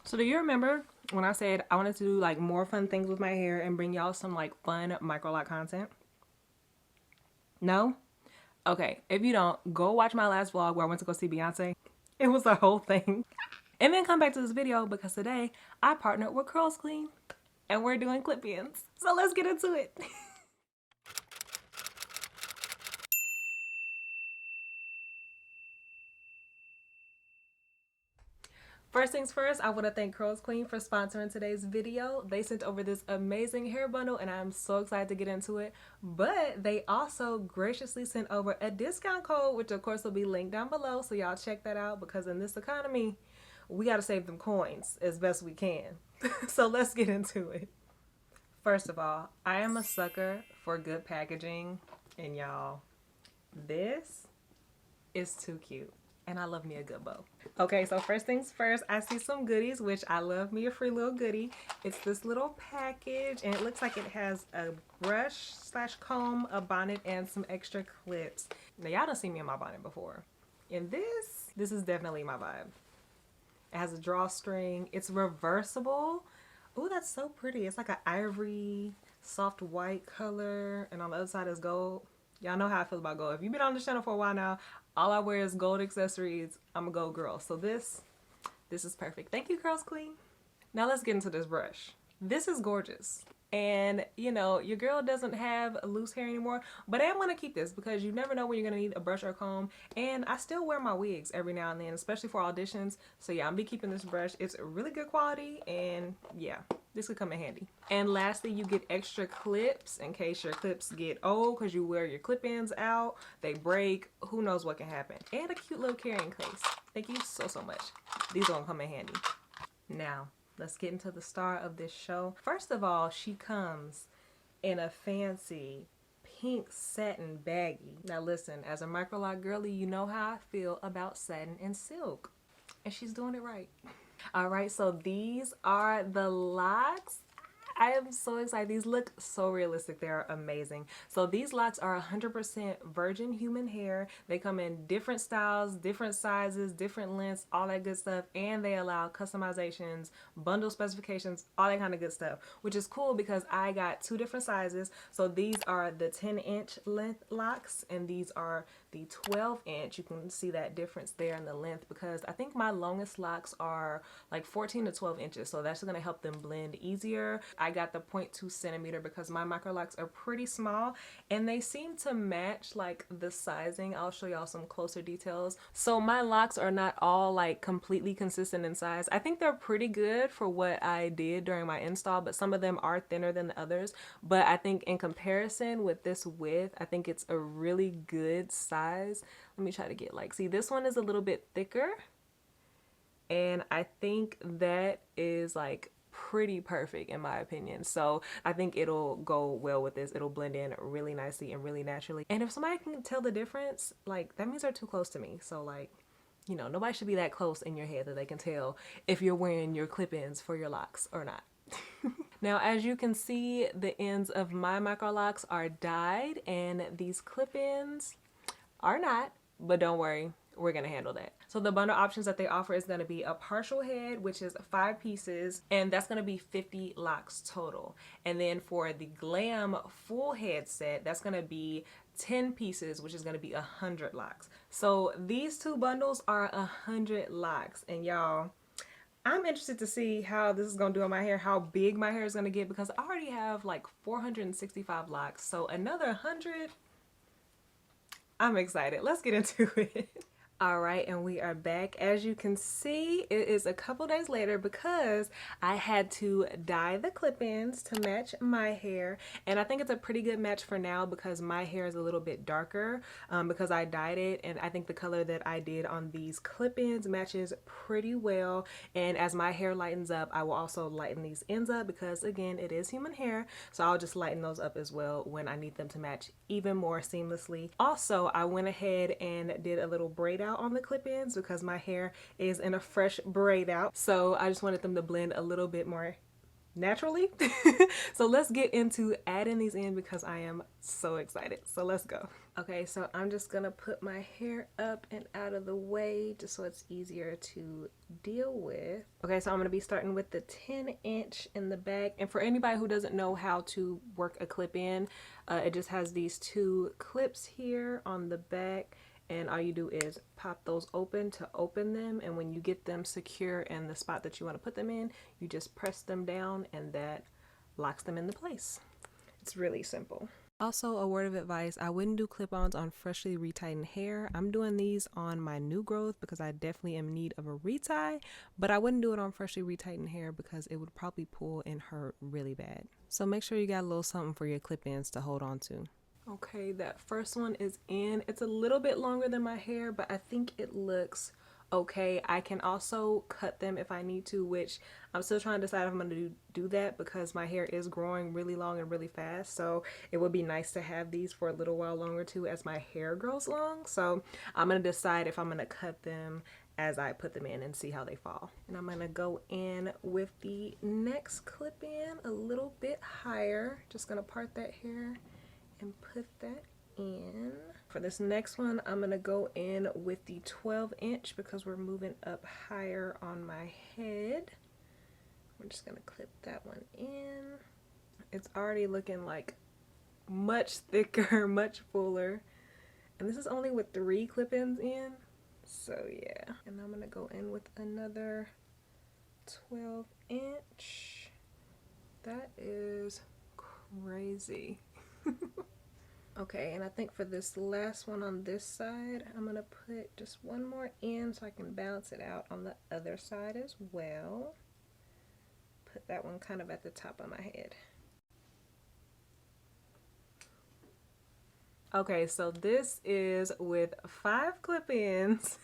So do you remember when I said I wanted to do like more fun things with my hair and bring y'all some like fun microloc content? No? Okay, if you don't, go watch my last vlog where I went to go see Beyonce. It was a whole thing. And then come back to this video because today I partnered with CurlsQueen and we're doing clip-ins. So let's get into it. First things first, I want to thank CurlsQueen for sponsoring today's video. They sent over this amazing hair bundle and I'm so excited to get into it. But they also graciously sent over a discount code, which of course will be linked down below. So y'all check that out because in this economy, we got to save them coins as best we can. So let's get into it. First of all, I am a sucker for good packaging. And y'all, this is too cute. And I love me a good bow. Okay, so first things first, I see some goodies, which I love me a free little goodie. It's this little package, and it looks like it has a brush / comb, a bonnet, and some extra clips. Now, y'all done seen me in my bonnet before. And this is definitely my vibe. It has a drawstring. It's reversible. Ooh, that's so pretty. It's like an ivory, soft white color, and on the other side is gold. Y'all know how I feel about gold. If you've been on this channel for a while now, all I wear is gold accessories. I'm a gold girl. So this is perfect. Thank you, CurlsQueen. Now let's get into this brush. This is gorgeous. And you know, your girl doesn't have loose hair anymore, but I am going to keep this because you never know when you're going to need a brush or a comb. And I still wear my wigs every now and then, especially for auditions. So yeah, I'm going to be keeping this brush. It's really good quality and yeah, this could come in handy. And lastly, you get extra clips in case your clips get old because you wear your clip-ins out, they break, who knows what can happen. And a cute little carrying case. Thank you so much. These are going to come in handy. Now, let's get into the star of this show. First of all, she comes in a fancy pink satin baggie. Now listen, as a Microloc girly, you know how I feel about satin and silk. And she's doing it right. All right, so these are the Locs. I am so excited. These look so realistic. They're amazing. So these Locs are 100% virgin human hair. They come in different styles, different sizes, different lengths, all that good stuff. And they allow customizations, bundle specifications, all that kind of good stuff, which is cool because I got 2 different sizes. So these are the 10-inch length Locs and these are the 12-inch. You can see that difference there in the length because I think my longest Locs are like 14 to 12 inches. So that's going to help them blend easier. I got the 0.2 centimeter because my Microlocs are pretty small and they seem to match like the sizing. I'll show y'all some closer details. So my Locs are not all like completely consistent in size. I think they're pretty good for what I did during my install, but some of them are thinner than the others. But I think in comparison with this width, I think it's a really good size. Let me try to get like, see, this one is a little bit thicker and I think that is like pretty perfect in my opinion. So I think it'll go well with this. It'll blend in really nicely and really naturally. And if somebody can tell the difference, like that means they're too close to me. So like, you know, nobody should be that close in your head that they can tell if you're wearing your clip-ins for your Locs or not. Now, as you can see, the ends of my Microlocs are dyed and these clip-ins are not, but don't worry, we're gonna handle that. So the bundle options that they offer is gonna be a partial head, which is 5 pieces, and that's gonna be 50 Locs total. And then for the Glam full head set, that's gonna be 10 pieces, which is gonna be 100 Locs. So these 2 bundles are 100 Locs, and y'all, I'm interested to see how this is gonna do on my hair, how big my hair is gonna get, because I already have like 465 Locs, so another 100, I'm excited. Let's get into it. All right, and we are back. As you can see, it is a couple days later because I had to dye the clip-ins to match my hair. And I think it's a pretty good match for now because my hair is a little bit darker because I dyed it. And I think the color that I did on these clip-ins matches pretty well. And as my hair lightens up, I will also lighten these ends up because again, it is human hair. So I'll just lighten those up as well when I need them to match even more seamlessly. Also, I went ahead and did a little braid out on the clip-ins because my hair is in a fresh braid out, so I just wanted them to blend a little bit more naturally. So let's get into adding these in because I am so excited. So let's go. Okay, so I'm just gonna put my hair up and out of the way just so it's easier to deal with. Okay, so I'm gonna be starting with the 10" in the back. And for anybody who doesn't know how to work a clip-in, it just has these two clips here on the back, and all you do is pop those open to open them, and when you get them secure in the spot that you want to put them in, you just press them down and that locks them into place. It's really simple. Also, a word of advice, I wouldn't do clip-ons on freshly retightened hair. I'm doing these on my new growth because I definitely am in need of a retie, but I wouldn't do it on freshly retightened hair because it would probably pull and hurt really bad. So make sure you got a little something for your clip-ins to hold on to. Okay, that first one is in. It's a little bit longer than my hair, but I think it looks okay. I can also cut them if I need to, which I'm still trying to decide if I'm going to do that because my hair is growing really long and really fast. So it would be nice to have these for a little while longer too as my hair grows long. So I'm going to decide if I'm going to cut them as I put them in and see how they fall. And I'm going to go in with the next clip in a little bit higher. Just going to part that hair and put that in. For this next one, I'm gonna go in with the 12" because we're moving up higher on my head. We're just gonna clip that one in. It's already looking like much thicker, much fuller. And this is only with 3 clip-ins in. So yeah, and I'm gonna go in with another 12". That is crazy. Okay, and I think for this last one on this side, I'm going to put just one more in so I can balance it out on the other side as well. Put that one kind of at the top of my head. Okay, so this is with 5 clip-ins.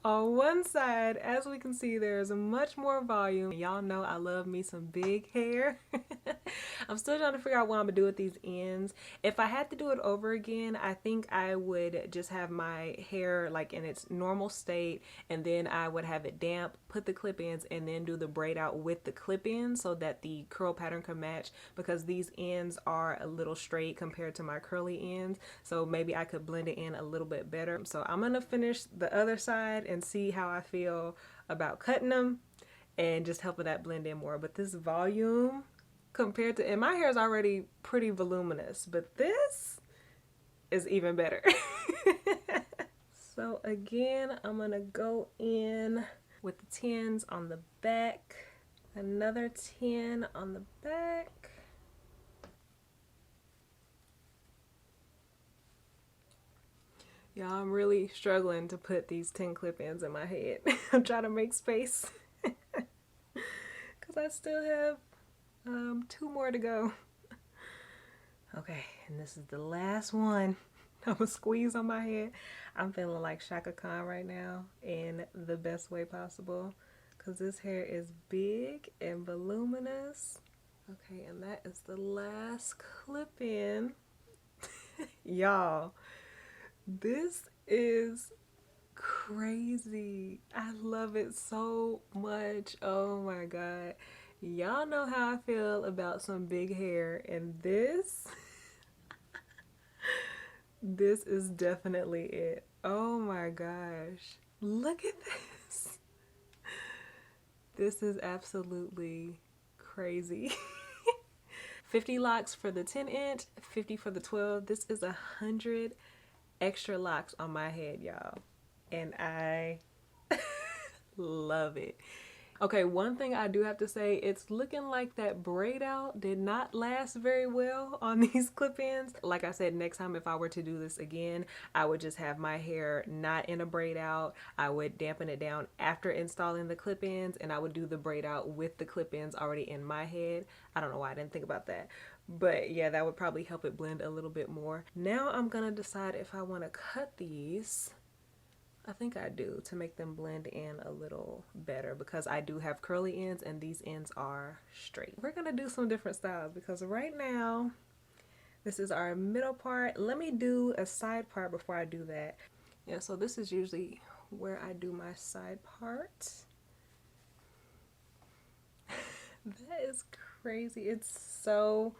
On one side, as we can see, there's much more volume. Y'all know I love me some big hair. I'm still trying to figure out what I'm gonna do with these ends. If I had to do it over again, I think I would just have my hair like in its normal state, and then I would have it damp, put the clip-ins, and then do the braid out with the clip-ins so that the curl pattern can match, because these ends are a little straight compared to my curly ends. So maybe I could blend it in a little bit better. So I'm gonna finish the other side and see how I feel about cutting them and just helping that blend in more. But this volume compared to, and my hair is already pretty voluminous, but this is even better. So again, I'm gonna go in with the 10s on the back, another 10 on the back. Y'all, I'm really struggling to put these 10 clip-ins in my head. I'm trying to make space because I still have 2 more to go. Okay, and this is the last one. I'm gonna squeeze on my head. I'm feeling like Shaka Khan right now in the best way possible because this hair is big and voluminous. Okay, and that is the last clip-in. Y'all, this is crazy. I love it so much. Oh my god. Y'all know how I feel about some big hair, and this this is definitely it. Oh my gosh. Look at this. This is absolutely crazy. 50 locks for the 10", 50 for the 12. This is 100 extra locks on my head, y'all, and I love it. Okay, one thing I do have to say, it's looking like that braid out did not last very well on these clip-ins. Like I said, next time if I were to do this again, I would just have my hair not in a braid out. I would dampen it down after installing the clip-ins, and I would do the braid out with the clip-ins already in my head. I don't know why I didn't think about that. But yeah, that would probably help it blend a little bit more. Now I'm gonna decide if I want to cut these. I think I do, to make them blend in a little better, because I do have curly ends and these ends are straight. We're gonna do some different styles because right now this is our middle part. Let me do a side part before I do that. Yeah, so this is usually where I do my side part. That is crazy. It's so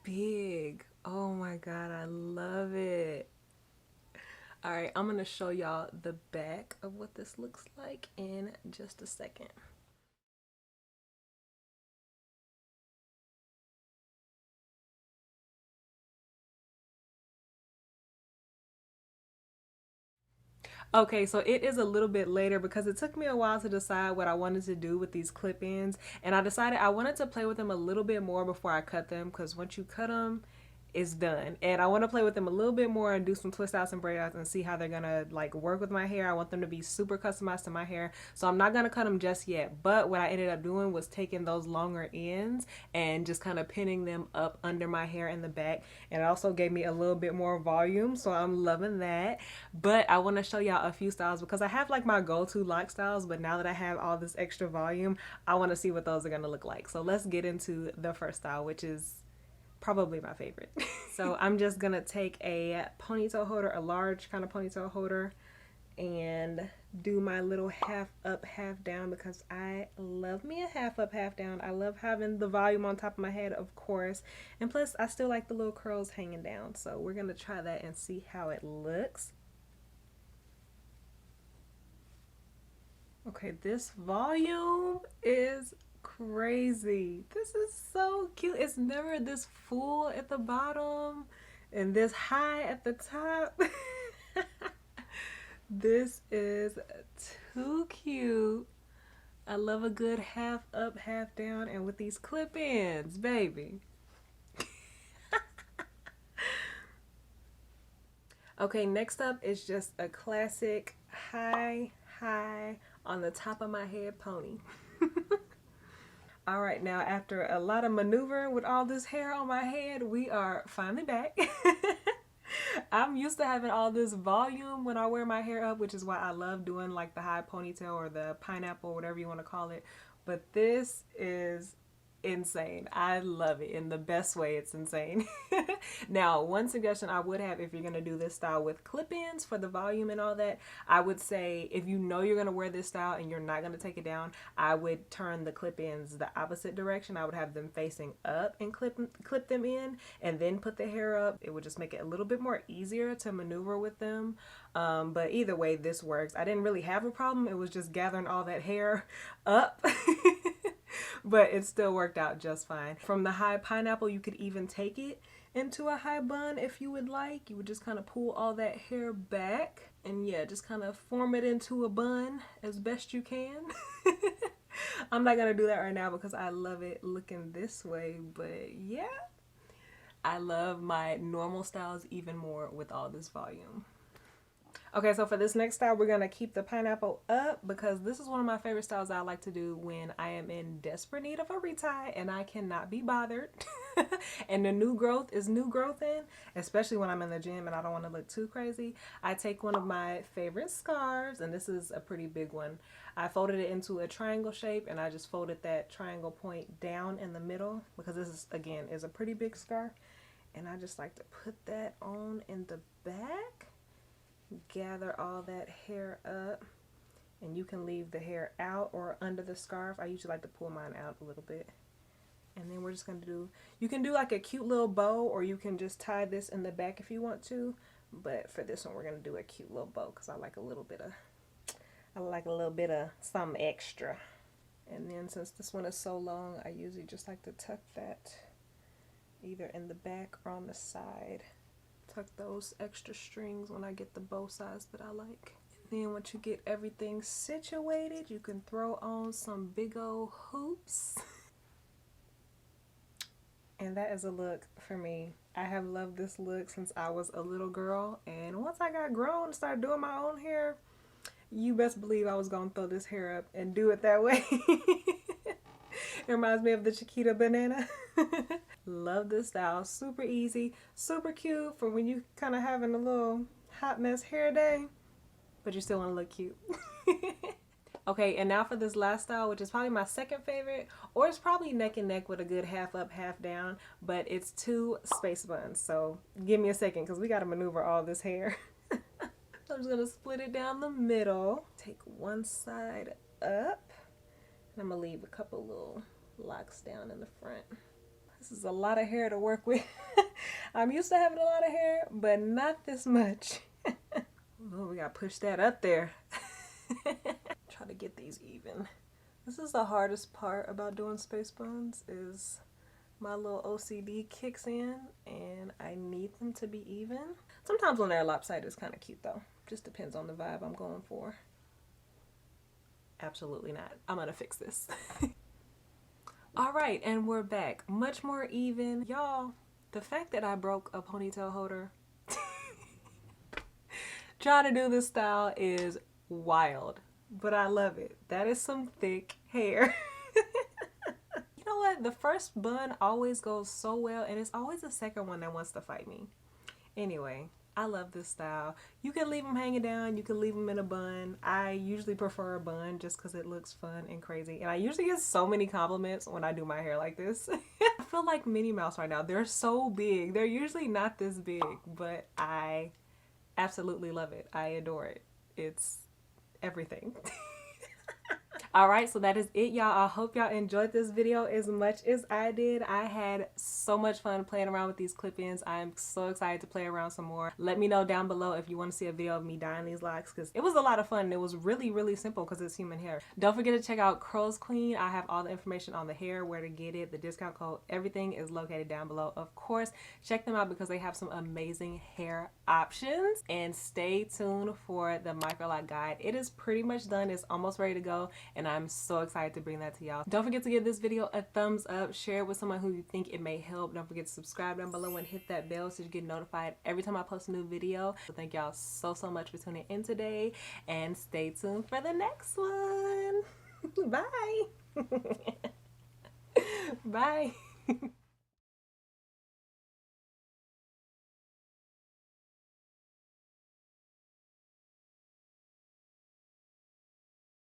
big. Oh my god, I love it. All right, I'm gonna show y'all the back of what this looks like in just a second. Okay, so it is a little bit later because it took me a while to decide what I wanted to do with these clip-ins, and I decided I wanted to play with them a little bit more before I cut them, because once you cut them, it's done. And I want to play with them a little bit more and do some twist outs and braid outs and see how they're gonna like work with my hair. I want them to be super customized to my hair, so I'm not gonna cut them just yet. But what I ended up doing was taking those longer ends and just kind of pinning them up under my hair in the back, and it also gave me a little bit more volume, so I'm loving that. But I want to show y'all a few styles because I have like my go-to lock styles, but now that I have all this extra volume, I want to see what those are gonna look like. So let's get into the first style, which is probably my favorite. So I'm just gonna take a ponytail holder, a large kind of ponytail holder, and do my little half up, half down, because I love me a half up, half down. I love having the volume on top of my head, of course, and plus I still like the little curls hanging down. So we're gonna try that and see how it looks. Okay, this volume is crazy. This is so cute. It's never this full at the bottom and this high at the top. This is too cute. I love a good half up, half down, and with these clip-ins, baby. Okay, next up is just a classic high on the top of my head pony. All right, now after a lot of maneuvering with all this hair on my head, we are finally back. I'm used to having all this volume when I wear my hair up, which is why I love doing like the high ponytail or the pineapple, whatever you want to call it. But this is insane. I love it in the best way. It's insane. Now, one suggestion I would have if you're going to do this style with clip-ins for the volume and all that, I would say if you know you're going to wear this style and you're not going to take it down, I would turn the clip-ins the opposite direction. I would have them facing up and clip them in and then put the hair up. It would just make it a little bit more easier to maneuver with them. But either way, this works. I didn't really have a problem. It was just gathering all that hair up. But it still worked out just fine. From the high pineapple, you could even take it into a high bun if you would like. You would just kind of pull all that hair back and yeah, just kind of form it into a bun as best you can. I'm not gonna do that right now because I love it looking this way, but yeah, I love my normal styles even more with all this volume. Okay, so for this next style, we're going to keep the pineapple up because this is one of my favorite styles I like to do when I am in desperate need of a retie and I cannot be bothered. And the new growth is new growth in, especially when I'm in the gym and I don't want to look too crazy. I take one of my favorite scarves, and this is a pretty big one. I folded it into a triangle shape and I just folded that triangle point down in the middle because this is, again, is a pretty big scarf. And I just like to put that on in the back. Gather all that hair up, and you can leave the hair out or under the scarf. I usually like to pull mine out a little bit, and then we're just going to do, you can do like a cute little bow, or you can just tie this in the back if you want to, but for this one we're going to do a cute little bow because I like a little bit of some extra. And then since this one is so long, I usually just like to tuck that either in the back or on the side. Tuck those extra strings when I get the bow size that I like. And then once you get everything situated, you can throw on some big old hoops. And that is a look for me. I have loved this look since I was a little girl, and once I got grown and started doing my own hair, you best believe I was gonna throw this hair up and do it that way. It reminds me of the Chiquita banana. Love this style. Super easy, super cute for when you kind of having a little hot mess hair day, but you still want to look cute. Okay, and now for this last style, which is probably my second favorite, or it's probably neck and neck with a good half up, half down, but it's 2 space buns. So give me a second because we got to maneuver all this hair. So I'm just going to split it down the middle, take one side up, and I'm going to leave a couple little locks down in the front. This is a lot of hair to work with. I'm used to having a lot of hair, but not this much. Oh, we gotta push that up there. Try to get these even. This is the hardest part about doing space buns, is my little OCD kicks in and I need them to be even. Sometimes when they're lopsided it's kind of cute though. Just depends on the vibe I'm going for. Absolutely not. I'm gonna fix this. All right, and we're back. Much more even. Y'all, the fact that I broke a ponytail holder trying to do this style is wild, but I love it. That is some thick hair. You know what? The first bun always goes so well, and it's always the second one that wants to fight me. Anyway, I love this style. You can leave them hanging down. You can leave them in a bun. I usually prefer a bun just because it looks fun and crazy. And I usually get so many compliments when I do my hair like this. I feel like Minnie Mouse right now. They're so big. They're usually not this big, but I absolutely love it. I adore it. It's everything. Alright, so that is it, y'all. I hope y'all enjoyed this video as much as I did. I had so much fun playing around with these clip-ins. I'm so excited to play around some more. Let me know down below if you want to see a video of me dyeing these locks, because it was a lot of fun. It was really, really simple because it's human hair. Don't forget to check out CurlsQueen. I have all the information on the hair, where to get it, the discount code, everything is located down below. Of course, check them out because they have some amazing hair options. And stay tuned for the Microloc guide. It is pretty much done. It's almost ready to go, and I'm so excited to bring that to y'all. Don't forget to give this video a thumbs up, share it with someone who you think it may help. Don't forget to subscribe down below and hit that bell so you get notified every time I post a new video. So thank y'all so much for tuning in today, and stay tuned for the next one. Bye. Bye.